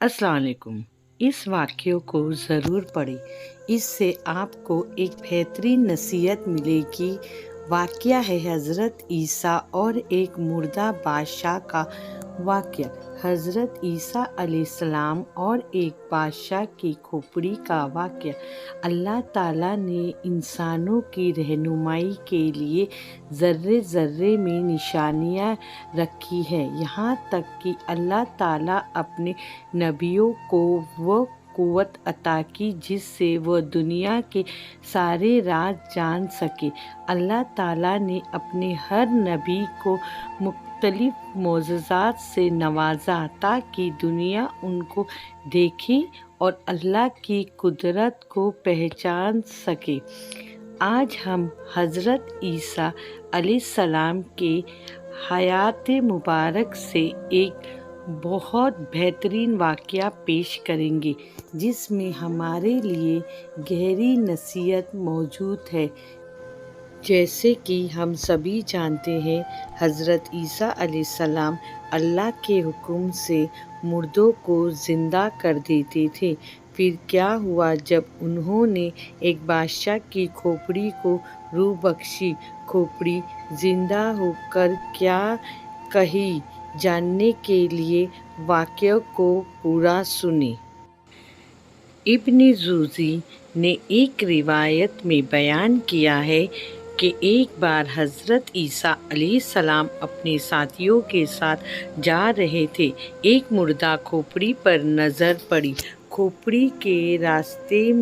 अस्सलाम वालेकुम। इस वाक़ये को ज़रूर पढ़ें, इससे आपको एक बेहतरीन नसीहत मिलेगी। वाक़या है हज़रत ईसा और एक मुर्दा बादशाह का वाक़या। हज़रत ईसा अलैहिस्सलाम और एक बादशाह की खोपड़ी का वाक़या। अल्लाह ताला ने इंसानों की रहनुमाई के लिए ज़र्रे ज़र्रे में निशानियाँ रखी हैं, यहाँ तक कि अल्लाह ताला अपने नबियों को वो क़ुव्वत अता की जिससे वह दुनिया के सारे राज जान सके। अल्लाह ताला ने अपने हर नबी को मुख्तलिफ मोज़ज़ात से नवाजा ताकि दुनिया उनको देखे और अल्लाह की कुदरत को पहचान सके। आज हम हज़रत ईसा अलैहिस्सलाम के हयात मुबारक से एक बहुत बेहतरीन वाक़या पेश करेंगे जिसमें हमारे लिए गहरी नसीहत मौजूद है। जैसे कि हम सभी जानते हैं, हज़रत ईसा अलैहिस्सलाम अल्लाह के हुक्म से मुर्दों को ज़िंदा कर देते थे। फिर क्या हुआ जब उन्होंने एक बादशाह की खोपड़ी को रूह बख्शी। खोपड़ी ज़िंदा होकर क्या कही जानने के लिए वाक़ये को पूरा सुनें। इब्न जूज़ी ने एक रिवायत में बयान किया है कि एक बार हज़रत ईसा अलैहिस्सलाम अपने साथियों के साथ जा रहे थे। एक मुर्दा खोपड़ी पर नज़र पड़ी। खोपड़ी के रास्ते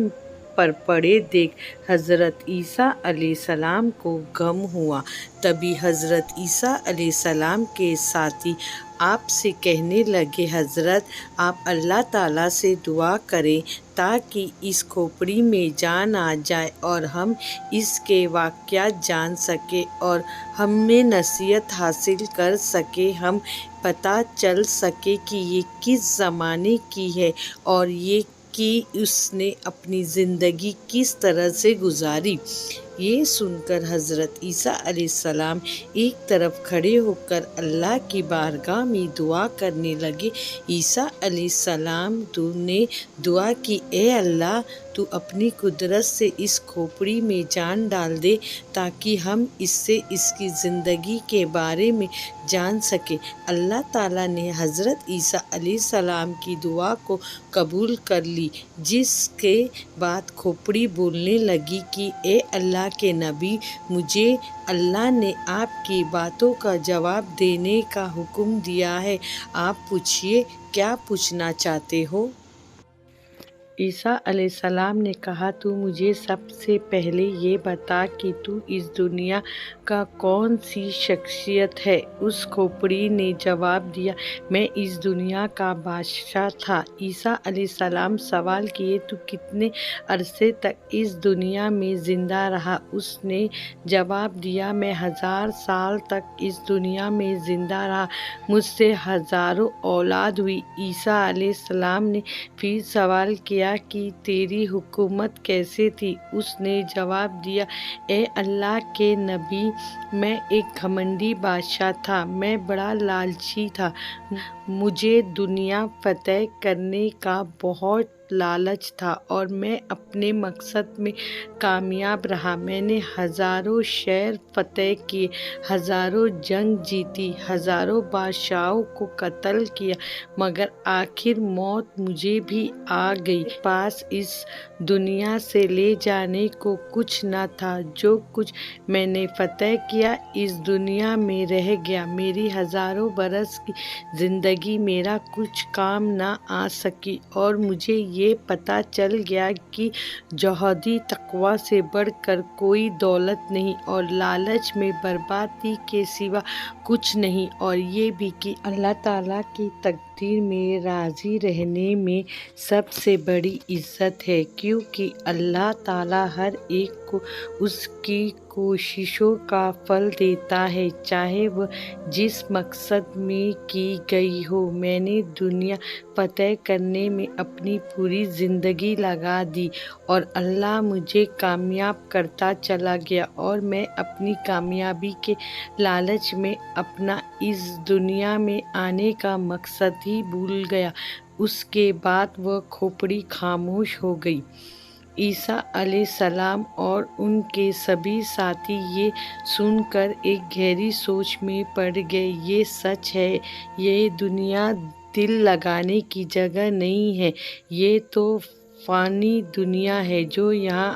पर पड़े देख हज़रत ईसा अलैहिस्सलाम को गम हुआ। तभी हज़रत ईसा अलैहिस्सलाम के साथी आपसे कहने लगे, हज़रत आप अल्लाह ताला से दुआ करें ताकि इस खोपड़ी में जान आ जाए और हम इसके वाक़यात जान सके और हमें नसीहत हासिल कर सके, हम पता चल सके कि ये किस ज़माने की है और ये कि उसने अपनी ज़िंदगी किस तरह से गुजारी। ये सुनकर हज़रत ईसा अलैहिस्सलाम एक तरफ खड़े होकर अल्लाह की बारगाह में दुआ करने लगे। ईसा अलैहिस्सलाम ने दुआ की, ए अल्लाह तू अपनी कुदरत से इस खोपड़ी में जान डाल दे ताकि हम इससे इसकी ज़िंदगी के बारे में जान सके। अल्लाह ताला ने हज़रत ईसा अलैहिस्सलाम की दुआ को कबूल कर ली, जिसके बाद खोपड़ी बोलने लगी कि ए अल्लाह के नबी, मुझे अल्लाह ने आपकी बातों का जवाब देने का हुक्म दिया है। आप पूछिए, क्या पूछना चाहते हो? ईसा अलैहिस्सलाम ने कहा, तू मुझे सबसे पहले ये बता कि तू इस दुनिया का कौन सी शख्सियत है। उस खोपड़ी ने जवाब दिया, मैं इस दुनिया का बादशाह था। ईसा अलैहिस्सलाम सवाल किए, तू कितने अरसे तक इस दुनिया में ज़िंदा रहा? उसने जवाब दिया, मैं 1000 साल तक इस दुनिया में ज़िंदा रहा। मुझसे हज़ारों औलाद हुई। ईसा अलैहिस्सलाम ने फिर सवाल किया कि तेरी हुकूमत कैसे थी? उसने जवाब दिया, ए अल्लाह के नबी, मैं एक घमंडी बादशाह था, मैं बड़ा लालची था। मुझे दुनिया फतह करने का बहुत लालच था और मैं अपने मकसद में कामयाब रहा। मैंने हज़ारों शहर फतह किए, हज़ारों जंग जीती, हज़ारों बादशाहों को कत्ल किया, मगर आखिर मौत मुझे भी आ गई। पास इस दुनिया से ले जाने को कुछ न था। जो कुछ मैंने फतह किया इस दुनिया में रह गया। मेरी हज़ारों बरस की ज़िंदगी मेरा कुछ काम न आ सकी और मुझे ये पता चल गया कि ज़ुहदी तक़वा से बढ़कर कोई दौलत नहीं और लालच में बर्बादी के सिवा कुछ नहीं, और ये भी कि अल्लाह ताला की तकदीर में राज़ी रहने में सबसे बड़ी इज़्ज़त है, क्योंकि अल्लाह ताला हर एक को उसकी कोशिशों का फल देता है, चाहे वह जिस मकसद में की गई हो। मैंने दुनिया फतह करने में अपनी पूरी ज़िंदगी लगा दी और अल्लाह मुझे कामयाब करता चला गया और मैं अपनी कामयाबी के लालच में अपना इस दुनिया में आने का मकसद ही भूल गया। اس کے بعد وہ کھوپڑی خاموش ہو گئی۔ عیسیٰ علیہ السلام اور ان کے سبھی ساتھی یہ سن کر ایک گہری سوچ میں پڑ گئے۔ یہ سچ ہے، یہ دنیا دل لگانے کی جگہ نہیں ہے۔ یہ تو فانی دنیا ہے۔ جو یہاں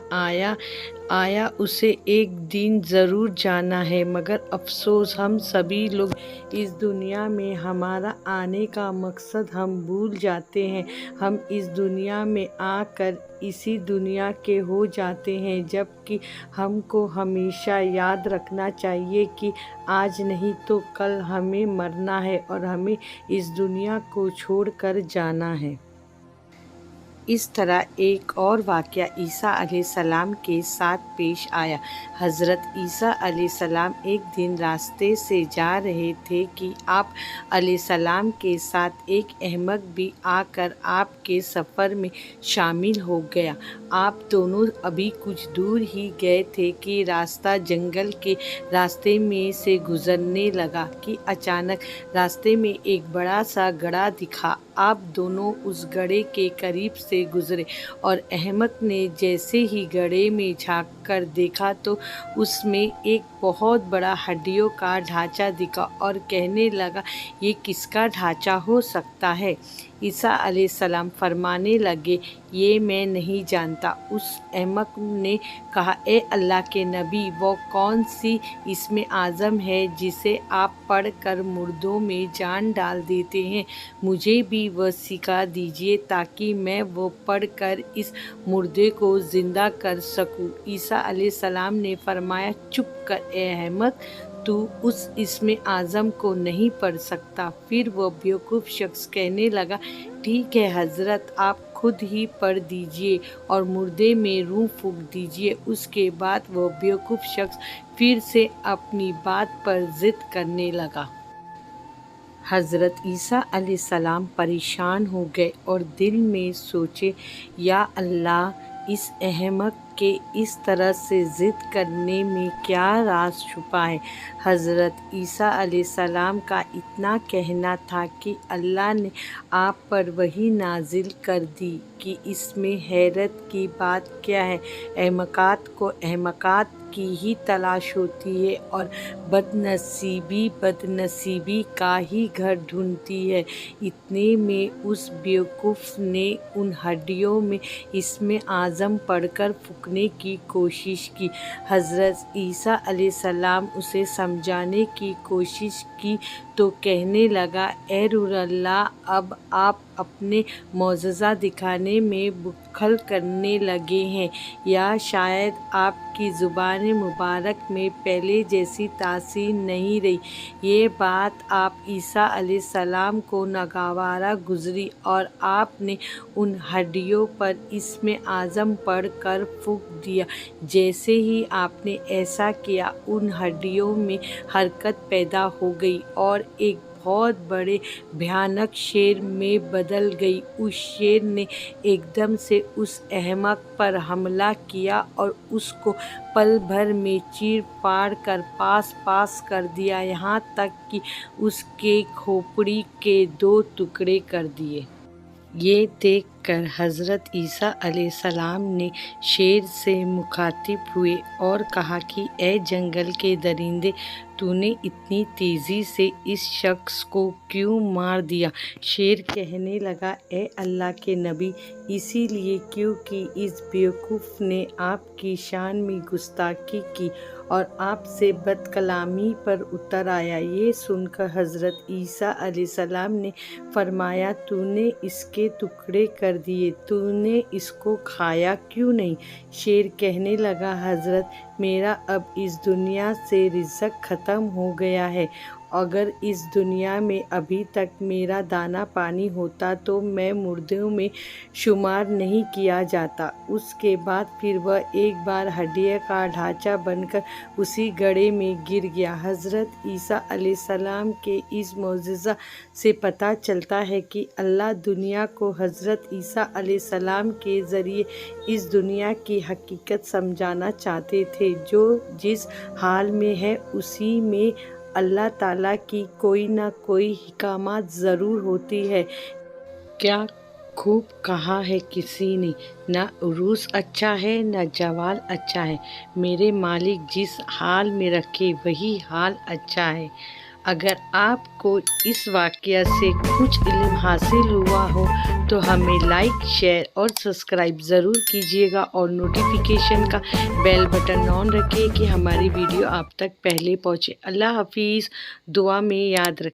آیا اسے ایک دن ضرور جانا ہے، مگر افسوس ہم سبھی لوگ اس دنیا میں ہمارا آنے کا مقصد ہم بھول جاتے ہیں۔ ہم اس دنیا میں آ کر اسی دنیا کے ہو جاتے ہیں، جبکہ ہم کو ہمیشہ یاد رکھنا چاہیے کہ آج نہیں تو کل ہمیں مرنا ہے اور ہمیں اس دنیا کو چھوڑ کر جانا ہے۔ اس طرح ایک اور واقعہ عیسیٰ علیہ السلام کے ساتھ پیش آیا۔ حضرت عیسیٰ علیہ السلام ایک دن راستے سے جا رہے تھے کہ آپ علیہ السلام کے ساتھ ایک احمق بھی آ کر آپ کے سفر میں شامل ہو گیا۔ آپ دونوں ابھی کچھ دور ہی گئے تھے کہ راستہ جنگل کے راستے میں سے گزرنے لگا کہ اچانک راستے میں ایک بڑا سا گڑھا دکھا۔ آپ دونوں اس گڑھے کے قریب سے گزرے اور احمق نے جیسے ہی گڑھے میں جھانک کر دیکھا تو اس میں ایک بہت بڑا ہڈیوں کا ڈھانچہ دکھا اور کہنے لگا، یہ کس کا ڈھانچہ ہو سکتا ہے؟ عیسیٰ علیہ السلام فرمانے لگے، یہ میں نہیں جانتا۔ اس احمق نے کہا، اے اللہ کے نبی، وہ کون سی اسم اعظم ہے جسے آپ پڑھ کر مردوں میں جان ڈال دیتے ہیں؟ مجھے بھی وہ سکھا دیجیے تاکہ میں وہ پڑھ کر اس مردے کو زندہ کر سکوں۔ عیسیٰ علیہ السلام نے فرمایا، چپ کر اے احمق، تو اس اسم اعظم کو نہیں پڑھ سکتا۔ پھر وہ بیوقوف شخص کہنے لگا، ٹھیک ہے حضرت، آپ خود ہی پڑھ دیجیے اور مردے میں روح پھونک دیجیے۔ اس کے بعد وہ بیوقوف شخص پھر سے اپنی بات پر ضد کرنے لگا۔ حضرت عیسیٰ علیہ السلام پریشان ہو گئے اور دل میں سوچے، یا اللہ، اس احمق کے اس طرح سے ضد کرنے میں کیا راز چھپا ہے؟ حضرت عیسیٰ علیہ السلام کا اتنا کہنا تھا کہ اللہ نے آپ پر وحی نازل کر دی کہ اس میں حیرت کی بات کیا ہے؟ احمقات کو احمقات کی ہی تلاش ہوتی ہے اور بدنصیبی بدنصیبی کا ہی گھر ڈھونڈتی ہے۔ اتنے میں اس بیوقوف نے ان ہڈیوں میں اسم اعظم پڑھ کر پھونکنے کی کوشش کی۔ حضرت عیسیٰ علیہ السلام اسے سمجھانے کی کوشش کی تو کہنے لگا، اے روح اللہ، اب آپ اپنے معجزہ دکھانے میں بخل کرنے لگے ہیں، یا شاید آپ کی زبان مبارک میں پہلے جیسی تاثیر نہیں رہی۔ یہ بات آپ عیسیٰ علیہ السلام کو ناگوار گزری اور آپ نے ان ہڈیوں پر اسم اعظم پڑھ کر پھونک دیا۔ جیسے ہی آپ نے ایسا کیا، ان ہڈیوں میں حرکت پیدا ہو گئی اور ایک بہت بڑے بھیانک شیر میں بدل گئی۔ اس شیر نے ایک دم سے اس احمق پر حملہ کیا اور اس کو پل بھر میں چیر پھاڑ کر پاس پاس کر دیا، یہاں تک کہ اس کے کھوپڑی کے 2 ٹکڑے کر دیے۔ یہ دیکھ کر حضرت عیسیٰ علیہ السلام نے شیر سے مخاطب ہوئے اور کہا کہ اے جنگل کے درندے، تو نے اتنی تیزی سے اس شخص کو کیوں مار دیا؟ شیر کہنے لگا، اے اللہ کے نبی، اسی لیے کیونکہ اس بیوقوف نے آپ کی شان میں گستاخی کی اور آپ سے بد کلامی پر اتر آیا۔ یہ سن کر حضرت عیسیٰ علیہ السلام نے فرمایا، تو نے اس کے ٹکڑے کر دیے، تو نے اس کو کھایا کیوں نہیں؟ شیر کہنے لگا، حضرت، میرا اب اس دنیا سے رزق ختم ہو گیا ہے۔ اگر اس دنیا میں ابھی تک میرا دانہ پانی ہوتا تو میں مردوں میں شمار نہیں کیا جاتا۔ اس کے بعد پھر وہ ایک بار ہڈیوں کا ڈھانچہ بن کر اسی گڑھے میں گر گیا۔ حضرت عیسیٰ علیہ السلام کے اس معجزہ سے پتہ چلتا ہے کہ اللہ دنیا کو حضرت عیسیٰ علیہ السلام کے ذریعے اس دنیا کی حقیقت سمجھانا چاہتے تھے۔ جو جس حال میں ہے اسی میں اللہ تعالیٰ کی کوئی نہ کوئی حکمت ضرور ہوتی ہے۔ क्या खूब कहा है किसी ने, न उरूस अच्छा है न जवाल अच्छा है, मेरे मालिक जिस हाल में रखे वही हाल अच्छा है। अगर आपको इस वाक़या से कुछ इल्म हासिल हुआ हो तो हमें लाइक, शेयर और सब्सक्राइब ज़रूर कीजिएगा और नोटिफिकेशन का बेल बटन ऑन रखिए कि हमारी वीडियो आप तक पहले पहुँचे। अल्लाह हाफिज़। दुआ में याद रखें।